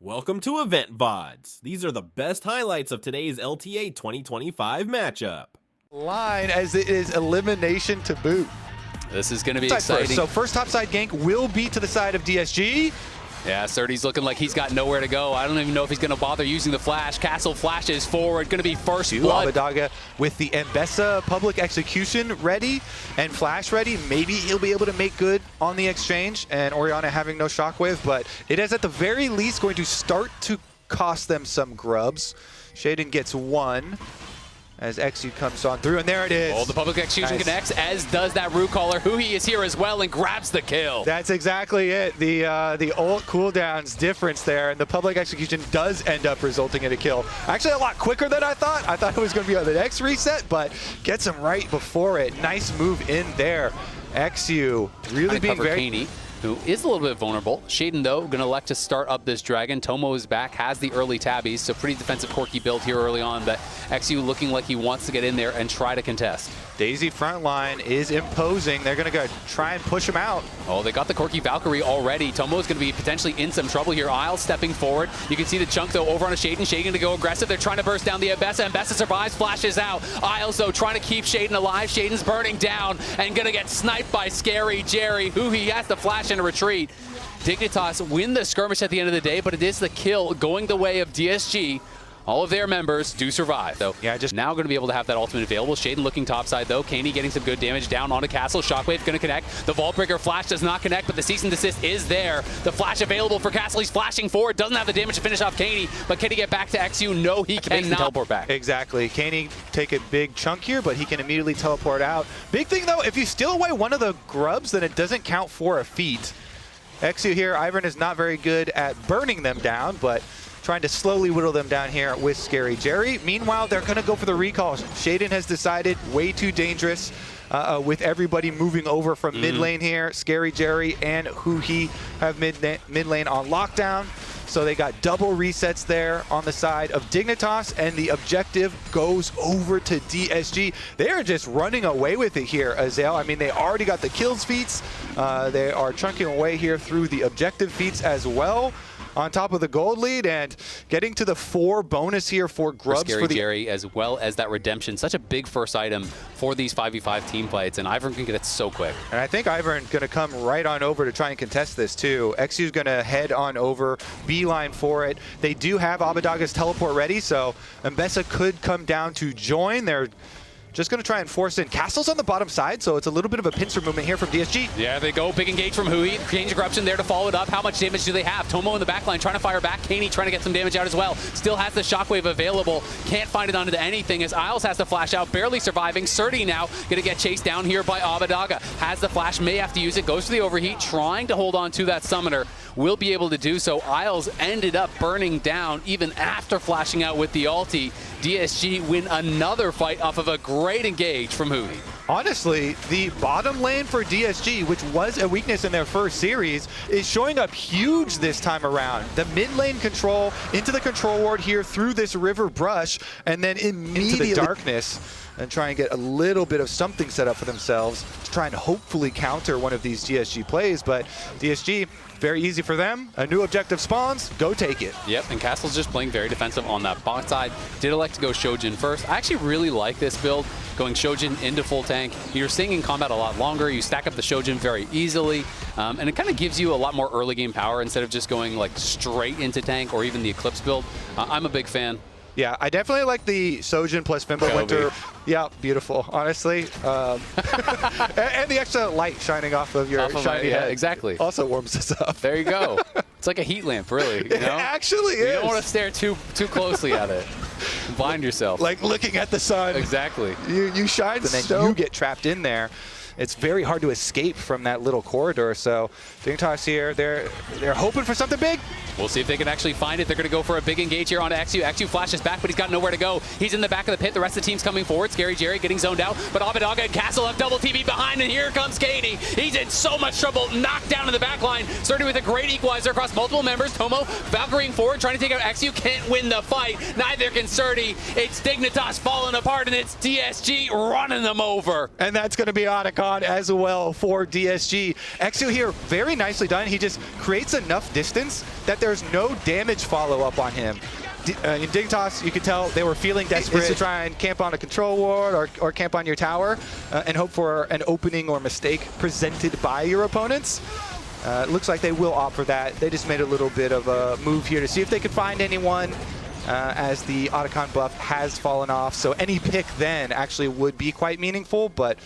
Welcome to Loleventvods. These are the best highlights of today's LTA 2025 matchup. Line as it is elimination to boot. This is going to be exciting. So first topside gank will be to the side of DSG. Yeah, Surdy's looking like he's got nowhere to go. I don't even know if he's going to bother using the flash. Castle flashes forward, going to be first blood. Abadaga with the Mbessa public execution ready and flash ready. Maybe he'll be able to make good on the exchange, and Orianna having no shockwave, but it is at the very least going to start to cost them some grubs. Shaden gets one as XU comes on through, and there it is. Oh, the public execution connects, as does that root caller. Huhi is here as well and grabs the kill. That's exactly it. The ult cooldown's difference there, and the public execution does end up resulting in a kill. Actually, a lot quicker than I thought. I thought it was going to be on the next reset, but gets him right before it. Nice move in there. XU really being very... Kaney, who is a little bit vulnerable. Shaden, though, going to elect to start up this dragon. Tomo is back, has the early tabbies, so pretty defensive Corki build here early on, but XU looking like he wants to get in there and try to contest. Daisy front line is imposing. They're going to go try and push him out. Oh, they got the Corki Valkyrie already. Tomo is going to be potentially in some trouble here. Isles stepping forward. You can see the chunk, though, over on a Shaden. Shaden going to go aggressive. They're trying to burst down the Mbessa. Mbessa survives, flashes out. Isles, though, trying to keep Shaden alive. Shaden's burning down and going to get sniped by Scary Jerry, who he has to flash in a retreat. Dignitas win the skirmish at the end of the day, but it is the kill going the way of DSG. All of their members do survive, though. Yeah, just now going to be able to have that ultimate available. Shaden looking topside, though. Kaney getting some good damage down onto Castle. Shockwave going to connect. The Vault Breaker flash does not connect, but the cease and desist is there. The flash available for Castle. He's flashing forward. Doesn't have the damage to finish off Kaney, but can he get back to XU? No, he cannot. Teleport back. Exactly. Kaney take a big chunk here, but he can immediately teleport out. Big thing, though, if you steal away one of the grubs, then it doesn't count for a feat. XU here, Ivern is not very good at burning them down, but trying to slowly whittle them down here with Scary Jerry. Meanwhile, they're going to go for the recall. Shaden has decided way too dangerous with everybody moving over from mid lane here. Scary Jerry and Huhi have mid lane on lockdown. So they got double resets there on the side of Dignitas, and the objective goes over to DSG. They are just running away with it here, Azael. I mean, they already got the kills feats. They are chunking away here through the objective feats as well, on top of the gold lead, and getting to the 4 bonus here for grubs for Scary Jerry, as well as that redemption. Such a big first item for these 5v5 team fights, and Ivern can get it so quick. And I think Ivern going to come right on over to try and contest this too. XU's going to head on over, beeline for it. They do have Abadaga's teleport ready, so Mbessa could come down to join. They're just going to try and force in. Castle's on the bottom side, so it's a little bit of a pincer movement here from DSG. Yeah, they go. Big engage from Huhi. Change Corruption there to follow it up. How much damage do they have? Tomo in the backline trying to fire back. Kaney trying to get some damage out as well. Still has the shockwave available. Can't find it onto anything as Isles has to flash out. Barely surviving. Surdy now going to get chased down here by Abadaga. Has the flash. May have to use it. Goes for the overheat. Trying to hold on to that summoner. Will be able to do so. Isles ended up burning down even after flashing out with the ulti. DSG win another fight off of a great engage from Huhi. Honestly, the bottom lane for DSG, which was a weakness in their first series, is showing up huge this time around. The mid lane control into the control ward here through this river brush, and then immediately into the darkness, and try and get a little bit of something set up for themselves to try and hopefully counter one of these DSG plays. But DSG, very easy for them. A new objective spawns, go take it. Yep, and Castle's just playing very defensive on that bot side. Did elect to go Shojin first. I actually really like this build, going Shojin into full tank. You're staying in combat a lot longer. You stack up the Shojin very easily, and it kind of gives you a lot more early game power instead of just going like straight into tank or even the Eclipse build. I'm a big fan. Yeah, I definitely like the Sojin plus Fimbulwinter. Yeah, beautiful, honestly. And the extra light shining off of your shiny head. Exactly. Also warms us up. There you go. It's like a heat lamp, really. You know? It actually is. You don't want to stare too closely at it. Blind yourself. Like looking at the sun. Exactly. You shine, and then you get trapped in there. It's very hard to escape from that little corridor. So Dignitas here, they're hoping for something big. We'll see if they can actually find it. They're going to go for a big engage here onto XU. XU flashes back, but he's got nowhere to go. He's in the back of the pit. The rest of the team's coming forward. Scary Jerry getting zoned out, but Abadaga and Castle have double TV behind, and here comes Kaney. He's in so much trouble. Knocked down in the back line. Starting with a great equalizer across multiple members. Tomo Valkyrieing forward, trying to take out XU. Can't win the fight. Neither can Surdy. It's Dignitas falling apart, and it's DSG running them over. And that's going to be Otacon. gone as well for DSG. Exu here, very nicely done. He just creates enough distance that there's no damage follow-up on him. In Dignitas, you could tell they were feeling desperate to try and camp on a control ward or camp on your tower and hope for an opening or mistake presented by your opponents. It looks like they will opt for that. They just made a little bit of a move here to see if they could find anyone as the Otacon buff has fallen off. So any pick then actually would be quite meaningful, but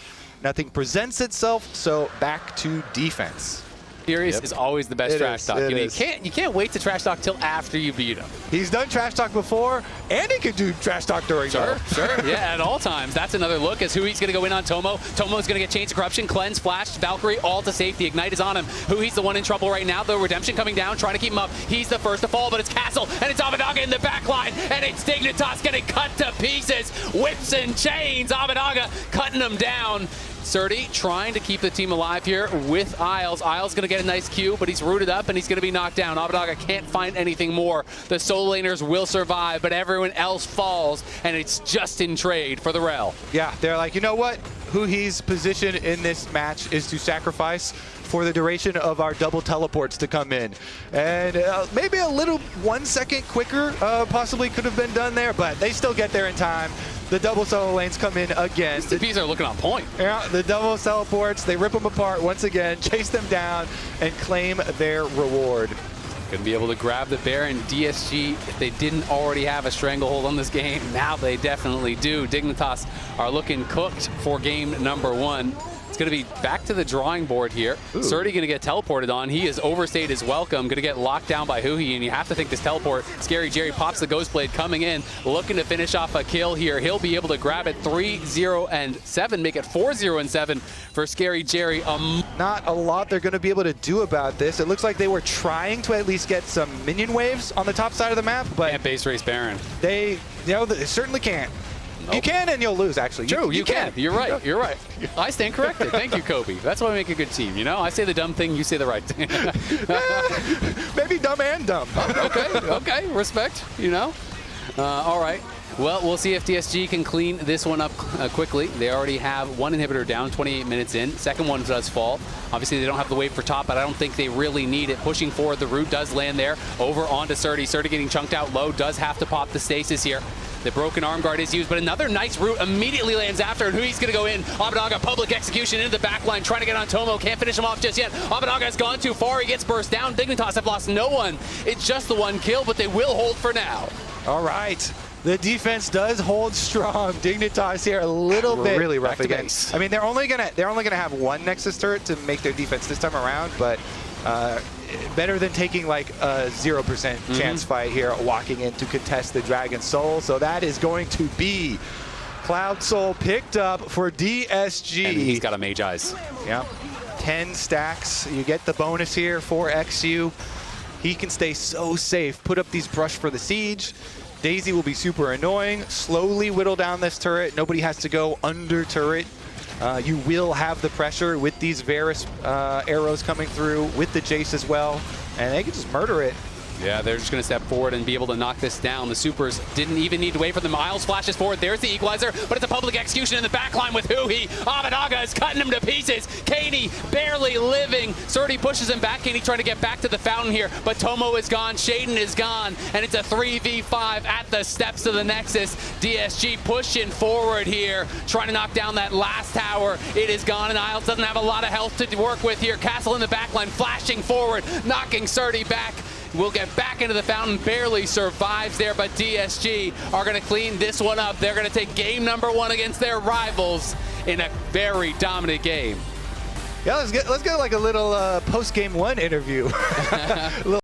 nothing presents itself, so back to defense. Furious is always the best trash talk. You can't wait to trash talk till after you beat him. He's done trash talk before, and he could do trash talk during Sure. Yeah, at all times. That's another look as Hui's going to go in on Tomo. Tomo's going to get Chains of Corruption, Cleanse, Flash, Valkyrie, all to safety. Ignite is on him. Hui's the one in trouble right now. The Redemption coming down, trying to keep him up. He's the first to fall, but it's Castle, and it's Abadaga in the back line, and it's Dignitas getting cut to pieces. Whips and chains. Abadaga cutting him down. Surdy trying to keep the team alive here with Isles. Isles going to get a nice Q, but he's rooted up and he's going to be knocked down. Abadaga can't find anything more. The solo laners will survive, but everyone else falls, and it's just in trade for the Rel. Yeah, they're like, you know what? Hui's position in this match is to sacrifice for the duration of our double teleports to come in. And maybe a little 1 second quicker possibly could have been done there, but they still get there in time. The double solo lanes come in again. The TPs are looking on point. Yeah, the double teleports, they rip them apart once again, chase them down, and claim their reward. Gonna be able to grab the Baron. DSG, if they didn't already have a stranglehold on this game, now they definitely do. Dignitas are looking cooked for game number 1. It's going to be back to the drawing board here. Surdy going to get teleported on. He has overstayed his welcome. Going to get locked down by Hui, and you have to think this teleport. Scary Jerry pops the Ghost Blade coming in, looking to finish off a kill here. He'll be able to grab it 3-0-7, make it 4-0-7 for Scary Jerry. Not a lot they're going to be able to do about this. It looks like they were trying to at least get some minion waves on the top side of the map, but can't base race Baron. They certainly can't. Nope. You can and you'll lose, actually. True, you can. You're right. You're right. I stand corrected. Thank you, Kobe. That's why we make a good team, you know? I say the dumb thing, you say the right thing. Maybe dumb and dumb. Okay. Respect, you know? All right. Well, we'll see if DSG can clean this one up quickly. They already have one inhibitor down, 28 minutes in. Second one does fall. Obviously, they don't have the wave for top, but I don't think they really need it. Pushing forward, the root does land there. Over onto Surdy. Surdy getting chunked out low, does have to pop the stasis here. The broken arm guard is used, but another nice root immediately lands after, and Hui's going to go in. Abadaga, public execution into the back line, trying to get on Tomo. Can't finish him off just yet. Abadaga has gone too far. He gets burst down. Dignitas have lost no one. It's just the one kill, but they will hold for now. All right. The defense does hold strong. Dignitas here a little bit really rough against. I mean, they're only gonna have one Nexus turret to make their defense this time around, but better than taking like a 0% chance fight here, walking in to contest the Dragon Soul. So that is going to be Cloud Soul picked up for DSG. And he's got a Mage Eyes. Yeah, 10 stacks. You get the bonus here for XU. He can stay so safe. Put up these Brush for the Siege. Daisy will be super annoying. Slowly whittle down this turret. Nobody has to go under turret. You will have the pressure with these Varus arrows coming through, with the Jace as well, and they can just murder it. Yeah, they're just going to step forward and be able to knock this down. The Supers didn't even need to wait for them. Miles flashes forward. There's the equalizer, but it's a public execution in the backline with Hui. Abadaga is cutting him to pieces. Katie barely living. Surdy pushes him back. Katie trying to get back to the fountain here, but Tomo is gone. Shaden is gone, and it's a 3v5 at the steps of the Nexus. DSG pushing forward here, trying to knock down that last tower. It is gone, and Isles doesn't have a lot of health to work with here. Castle in the backline, flashing forward, knocking Surdy back. Will get back into the fountain, barely survives there, but DSG are going to clean this one up. They're going to take game number 1 against their rivals in a very dominant game. Yeah, let's get like a little post-game 1 interview.